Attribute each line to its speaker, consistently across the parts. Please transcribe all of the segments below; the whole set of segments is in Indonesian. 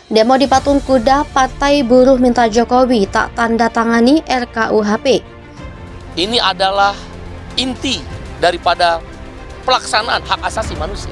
Speaker 1: Demo di Patung Kuda, Partai Buruh minta Jokowi tak tanda tangani RKUHP.
Speaker 2: Ini adalah inti daripada pelaksanaan hak asasi manusia.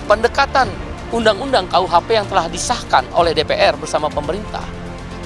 Speaker 2: Pendekatan Undang-Undang KUHP yang telah disahkan oleh DPR bersama pemerintah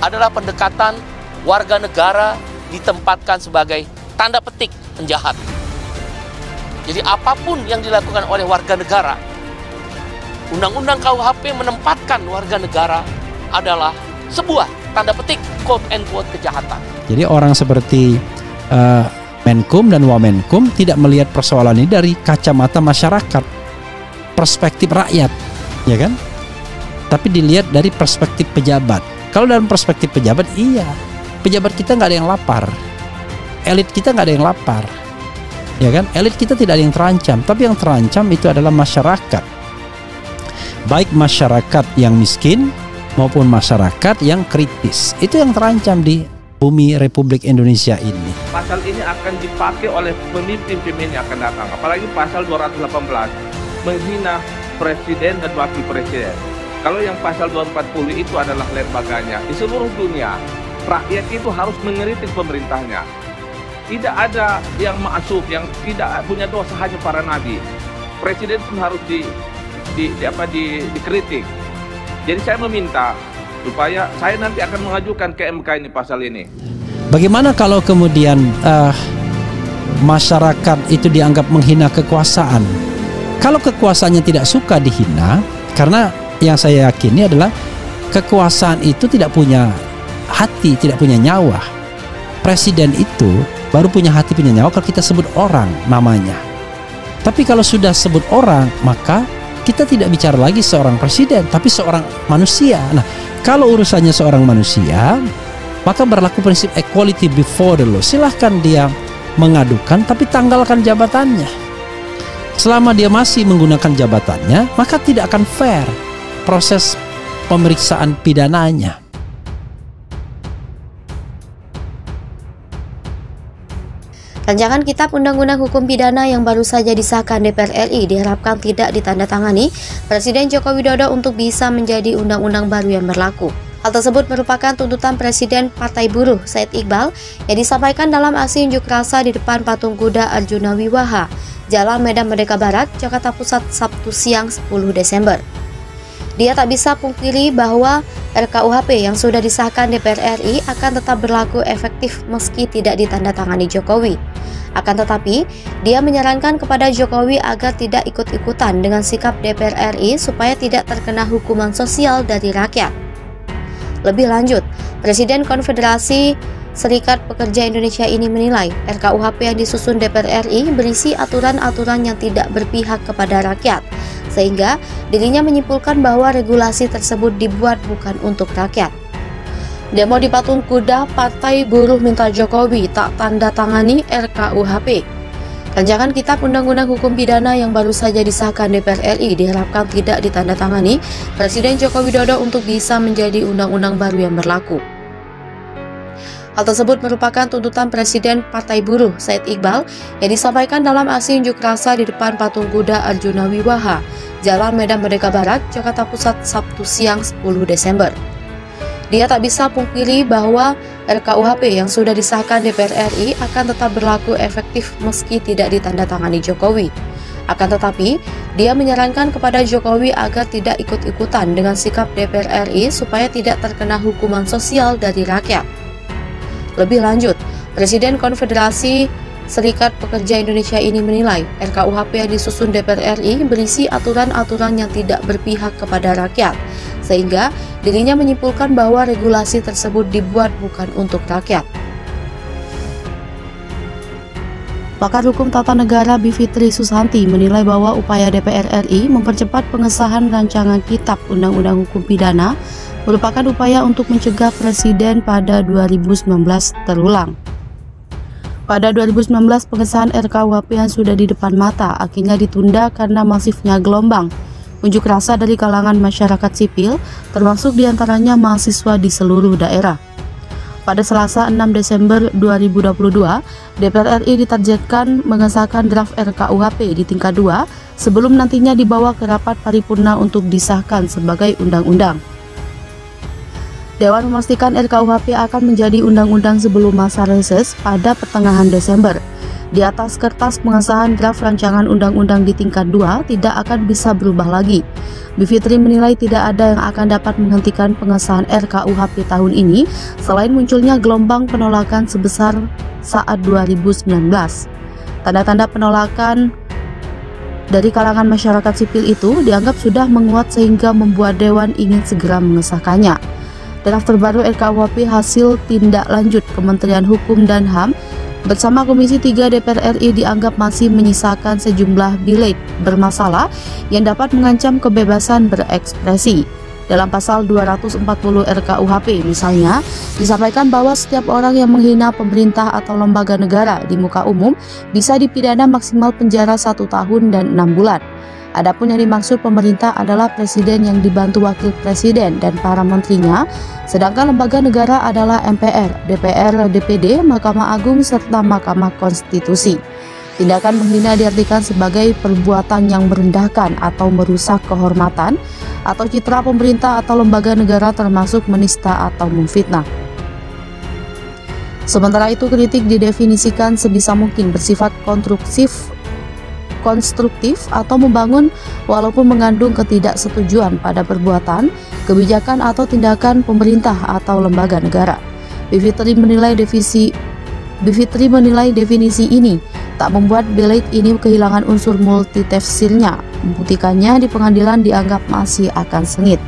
Speaker 2: adalah pendekatan warga negara ditempatkan sebagai tanda petik penjahat. Jadi apapun yang dilakukan oleh warga negara, Undang-Undang KUHP menempatkan warga negara adalah sebuah tanda petik quote and quote kejahatan.
Speaker 3: Jadi orang seperti Menkum dan Wamenkum tidak melihat persoalan ini dari kacamata masyarakat, perspektif rakyat, ya kan? Tapi dilihat dari perspektif pejabat. Kalau dalam perspektif pejabat, iya, pejabat kita nggak ada yang lapar, elit kita nggak ada yang lapar, ya kan? Elit kita tidak ada yang terancam, tapi yang terancam itu adalah masyarakat. Baik masyarakat yang miskin maupun masyarakat yang kritis. Itu yang terancam di bumi Republik Indonesia ini.
Speaker 4: Pasal ini akan dipakai oleh pemimpin-pemimpin yang akan datang. Apalagi pasal 218 menghina presiden dan wakil presiden. Kalau yang pasal 240 itu adalah lembaganya. Di seluruh dunia, rakyat itu harus mengkritik pemerintahnya. Tidak ada yang ma'asum, yang tidak punya dosa, hanya para nabi. Presiden pun harus dikritik. Jadi saya meminta supaya saya nanti akan mengajukan ke MK ini pasal ini.
Speaker 3: Bagaimana kalau kemudian masyarakat itu dianggap menghina kekuasaan? Kalau kekuasaannya tidak suka dihina, karena yang saya yakini adalah kekuasaan itu tidak punya hati, tidak punya nyawa. Presiden itu baru punya hati, punya nyawa kalau kita sebut orang namanya. Tapi kalau sudah sebut orang, maka kita tidak bicara lagi seorang presiden, tapi seorang manusia. Nah, kalau urusannya seorang manusia, maka berlaku prinsip equality before the law. Silahkan dia mengadukan, tapi tanggalkan jabatannya. Selama dia masih menggunakan jabatannya, maka tidak akan fair proses pemeriksaan pidananya.
Speaker 1: Rancangan Kitab Undang-Undang Hukum Pidana yang baru saja disahkan DPR RI diharapkan tidak ditandatangani Presiden Joko Widodo untuk bisa menjadi undang-undang baru yang berlaku. Hal tersebut merupakan tuntutan Presiden Partai Buruh Said Iqbal yang disampaikan dalam aksi unjuk rasa di depan Patung Kuda Arjuna Wiwaha, Jalan Medan Merdeka Barat, Jakarta Pusat, Sabtu siang 10 Desember. Dia tak bisa pungkiri bahwa RKUHP yang sudah disahkan DPR RI akan tetap berlaku efektif meski tidak ditandatangani Jokowi. Akan tetapi, dia menyarankan kepada Jokowi agar tidak ikut-ikutan dengan sikap DPR RI supaya tidak terkena hukuman sosial dari rakyat. Lebih lanjut, Presiden Konfederasi Serikat Pekerja Indonesia ini menilai RKUHP yang disusun DPR RI berisi aturan-aturan yang tidak berpihak kepada rakyat, sehingga dirinya menyimpulkan bahwa regulasi tersebut dibuat bukan untuk rakyat. Demo di Patung Kuda, Partai Buruh minta Jokowi tak tanda tangani RKUHP. Rancangan Kitab Undang-Undang Hukum Pidana yang baru saja disahkan DPR RI diharapkan tidak ditandatangani Presiden Joko Widodo untuk bisa menjadi undang-undang baru yang berlaku. Hal tersebut merupakan tuntutan Presiden Partai Buruh Said Iqbal yang disampaikan dalam aksi unjuk rasa di depan Patung Kuda Arjuna Wiwaha, Jalan Medan Merdeka Barat, Jakarta Pusat, Sabtu siang 10 Desember. Dia tak bisa pungkiri bahwa RKUHP yang sudah disahkan DPR RI akan tetap berlaku efektif meski tidak ditandatangani Jokowi. Akan tetapi, dia menyarankan kepada Jokowi agar tidak ikut-ikutan dengan sikap DPR RI supaya tidak terkena hukuman sosial dari rakyat. Lebih lanjut, Presiden Konfederasi Serikat Pekerja Indonesia ini menilai RKUHP yang disusun DPR RI berisi aturan-aturan yang tidak berpihak kepada rakyat, sehingga dirinya menyimpulkan bahwa regulasi tersebut dibuat bukan untuk rakyat. Pakar Hukum Tata Negara Bivitri Susanti menilai bahwa upaya DPR RI mempercepat pengesahan rancangan Kitab Undang-Undang Hukum Pidana merupakan upaya untuk mencegah Presiden pada 2019 terulang. Pada 2019, pengesahan RKUHP yang sudah di depan mata akhirnya ditunda karena masifnya gelombang unjuk rasa dari kalangan masyarakat sipil, termasuk diantaranya mahasiswa di seluruh daerah. pada Selasa 6 Desember 2022, DPR RI ditargetkan mengesahkan draft RKUHP di tingkat 2 sebelum nantinya dibawa ke rapat paripurna untuk disahkan sebagai undang-undang. Dewan memastikan RKUHP akan menjadi undang-undang sebelum masa reses pada pertengahan Desember. Di atas kertas pengesahan draft rancangan undang-undang di tingkat 2 tidak akan bisa berubah lagi. Bivitri menilai tidak ada yang akan dapat menghentikan pengesahan RKUHP tahun ini selain munculnya gelombang penolakan sebesar saat 2019. Tanda-tanda penolakan dari kalangan masyarakat sipil itu dianggap sudah menguat sehingga membuat Dewan ingin segera mengesahkannya. Draft terbaru RKUHP hasil tindak lanjut Kementerian Hukum dan HAM bersama Komisi 3 DPR RI dianggap masih menyisakan sejumlah bilik bermasalah yang dapat mengancam kebebasan berekspresi. Dalam pasal 240 RKUHP misalnya, disampaikan bahwa setiap orang yang menghina pemerintah atau lembaga negara di muka umum bisa dipidana maksimal penjara 1 tahun dan 6 bulan. Adapun yang dimaksud pemerintah adalah presiden yang dibantu wakil presiden dan para menterinya, sedangkan lembaga negara adalah MPR, DPR, DPD, Mahkamah Agung, serta Mahkamah Konstitusi. Tindakan menghina diartikan sebagai perbuatan yang merendahkan atau merusak kehormatan atau citra pemerintah atau lembaga negara termasuk menista atau memfitnah. Sementara itu, kritik didefinisikan sebisa mungkin bersifat konstruktif atau membangun walaupun mengandung ketidaksetujuan pada perbuatan, kebijakan atau tindakan pemerintah atau lembaga negara. Bivitri menilai definisi ini tak membuat bilik ini kehilangan unsur multitafsirnya. Membuktikannya di pengadilan dianggap masih akan sengit.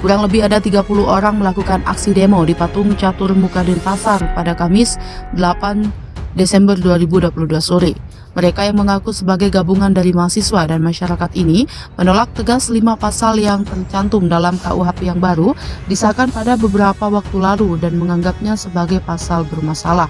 Speaker 1: Kurang lebih ada 30 orang melakukan aksi demo di patung catur muka Denpasar pada Kamis 8 Desember 2022 sore. Mereka yang mengaku sebagai gabungan dari mahasiswa dan masyarakat ini menolak tegas 5 pasal yang tercantum dalam KUHP yang baru disahkan pada beberapa waktu lalu dan menganggapnya sebagai pasal bermasalah.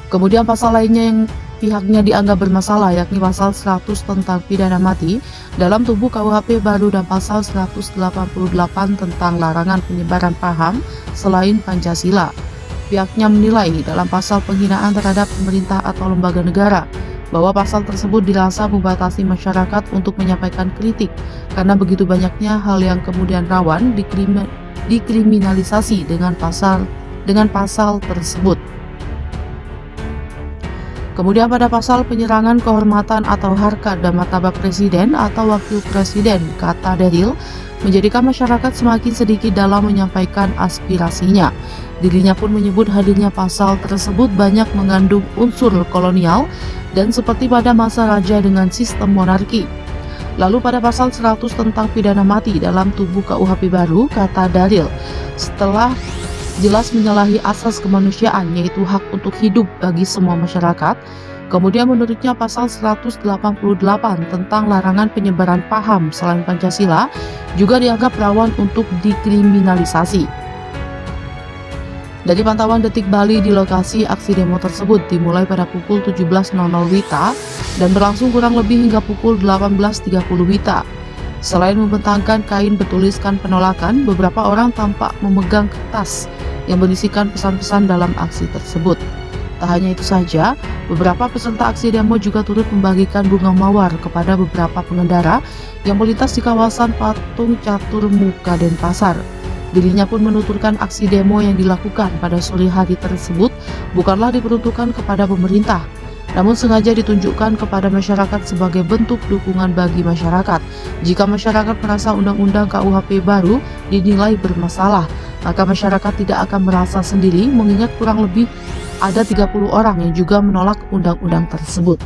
Speaker 1: Kemudian pasal lainnya yang pihaknya dianggap bermasalah yakni pasal 100 tentang pidana mati dalam tubuh KUHP baru dan pasal 188 tentang larangan penyebaran paham selain Pancasila. Pihaknya menilai dalam pasal penghinaan terhadap pemerintah atau lembaga negara bahwa pasal tersebut dirasa membatasi masyarakat untuk menyampaikan kritik karena begitu banyaknya hal yang kemudian rawan dikriminalisasi dengan pasal tersebut. Kemudian pada pasal penyerangan kehormatan atau harkat dan martabat presiden atau wakil presiden, kata Daryl, menjadikan masyarakat semakin sedikit dalam menyampaikan aspirasinya. Dirinya pun menyebut hadirnya pasal tersebut banyak mengandung unsur kolonial dan seperti pada masa raja dengan sistem monarki. Lalu pada pasal 100 tentang pidana mati dalam tubuh KUHP baru, kata Daryl, setelah jelas menyalahi asas kemanusiaan yaitu hak untuk hidup bagi semua masyarakat, kemudian menurutnya pasal 188 tentang larangan penyebaran paham selain Pancasila juga dianggap rawan untuk dikriminalisasi. Dari pantauan Detik Bali di lokasi aksi demo tersebut dimulai pada pukul 17.00 WITA dan berlangsung kurang lebih hingga pukul 18.30 WITA. Selain membentangkan kain bertuliskan penolakan, beberapa orang tampak memegang kertas yang berisikan pesan-pesan dalam aksi tersebut. Tak hanya itu saja, beberapa peserta aksi demo juga turut membagikan bunga mawar kepada beberapa pengendara yang melintas di kawasan patung catur muka Denpasar. Dirinya pun menuturkan aksi demo yang dilakukan pada sore hari tersebut bukanlah diperuntukkan kepada pemerintah, namun sengaja ditunjukkan kepada masyarakat sebagai bentuk dukungan bagi masyarakat. Jika masyarakat merasa undang-undang KUHP baru dinilai bermasalah, maka masyarakat tidak akan merasa sendiri mengingat kurang lebih ada 30 orang yang juga menolak undang-undang tersebut.